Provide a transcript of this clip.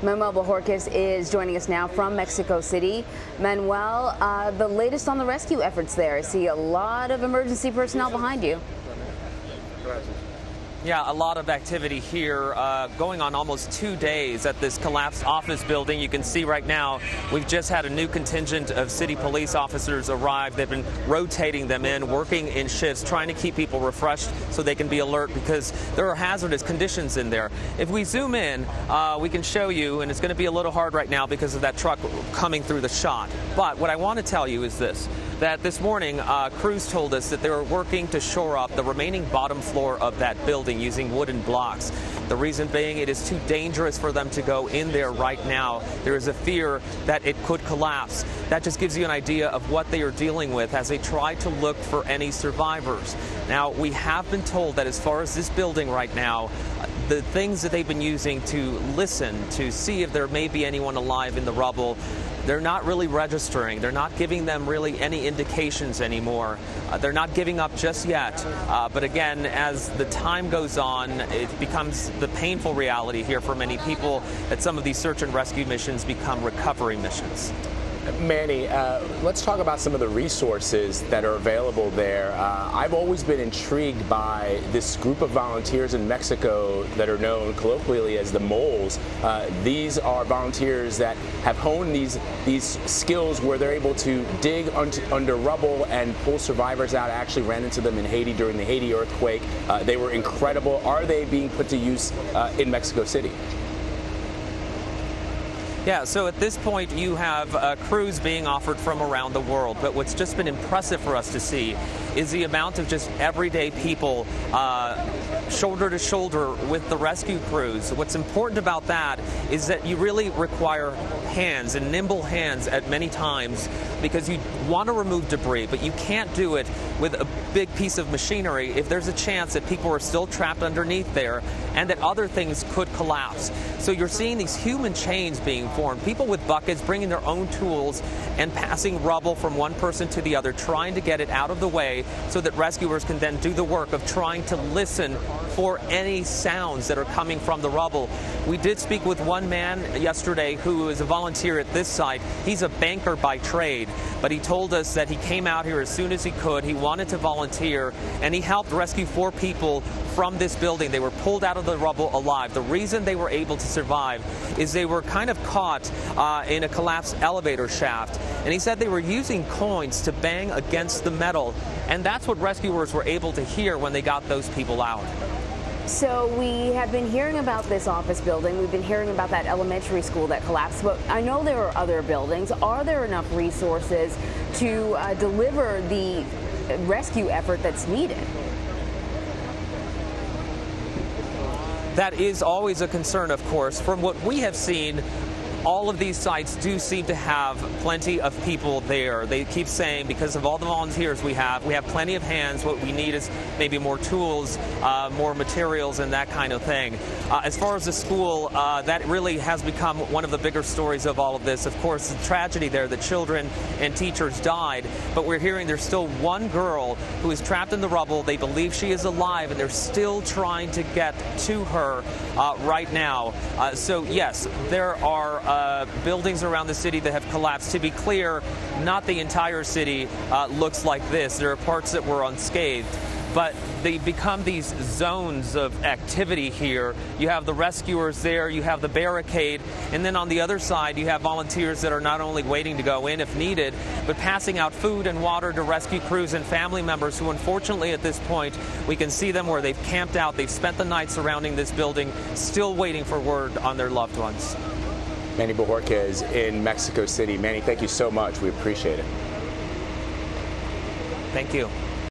Manuel Bojorquez is joining us now from Mexico City. Manuel, the latest on the rescue efforts there. I see a lot of emergency personnel behind you. Yeah, a lot of activity here going on almost 2 days at this collapsed office building. You can see right now we've just had a new contingent of city police officers arrive. They've been rotating them in, working in shifts, trying to keep people refreshed so they can be alert because there are hazardous conditions in there. If we zoom in, we can show you, and it's going to be a little hard right now because of that truck coming through the shot. But what I want to tell you is this, that this morning crews told us that they were working to shore up the remaining bottom floor of that building using wooden blocks. The reason being it is too dangerous for them to go in there right now. There is a fear that it could collapse. That just gives you an idea of what they are dealing with as they try to look for any survivors. Now, we have been told that as far as this building right now, the things that they've been using to listen, to see if there may be anyone alive in the rubble, they're not really registering. They're not giving them really any indications anymore. They're not giving up just yet. But again, as the time goes on, it becomes the painful reality here for many people that some of these search and rescue missions become recovery missions. Manny, let's talk about some of the resources that are available there. I've always been intrigued by this group of volunteers in Mexico that are known colloquially as the moles. These are volunteers that have honed these skills where they're able to dig under rubble and pull survivors out. I actually ran into them in Haiti during the Haiti earthquake. They were incredible. Are they being put to use in Mexico City? Yeah, so at this point you have crews being offered from around the world, but what's just been impressive for us to see is the amount of just everyday people shoulder to shoulder with the rescue crews. What's important about that is that you really require hands and nimble hands at many times because you want to remove debris, but you can't do it with a big piece of machinery if there's a chance that people are still trapped underneath there and that other things could collapse. So you're seeing these human chains being formed, people with buckets bringing their own tools and passing rubble from one person to the other, trying to get it out of the way so that rescuers can then do the work of trying to listen for any sounds that are coming from the rubble. We did speak with one man yesterday who is a volunteer at this site. He's a banker by trade, but he told us that he came out here as soon as he could. He wanted to volunteer, and he helped rescue 4 people from this building. They were pulled out of the rubble alive. The reason they were able to survive is they were kind of caught in a collapsed elevator shaft, and he said they were using coins to bang against the metal, and that's what rescuers were able to hear when they got those people out. So we have been hearing about this office building. We've been hearing about that elementary school that collapsed, but I know there are other buildings. Are there enough resources to deliver the rescue effort that's needed? That is always a concern, of course. From what we have seen, all of these sites do seem to have plenty of people there. They keep saying because of all the volunteers we have plenty of hands. What we need is maybe more tools, more materials, and that kind of thing. As far as the school, that really has become one of the bigger stories of all of this. Of course, the tragedy there, the children and teachers died, but we're hearing there's still one girl who is trapped in the rubble. They believe she is alive, and they're still trying to get to her right now. So yes, there are buildings around the city that have collapsed. To be clear, not the entire city looks like this. There are parts that were unscathed, but they become these zones of activity here. You have the rescuers there, you have the barricade, and then on the other side you have volunteers that are not only waiting to go in if needed, but passing out food and water to rescue crews and family members who unfortunately at this point we can see them where they've camped out, they've spent the night surrounding this building, still waiting for word on their loved ones. Manny Bojorquez in Mexico City. Manny, thank you so much. We appreciate it. Thank you.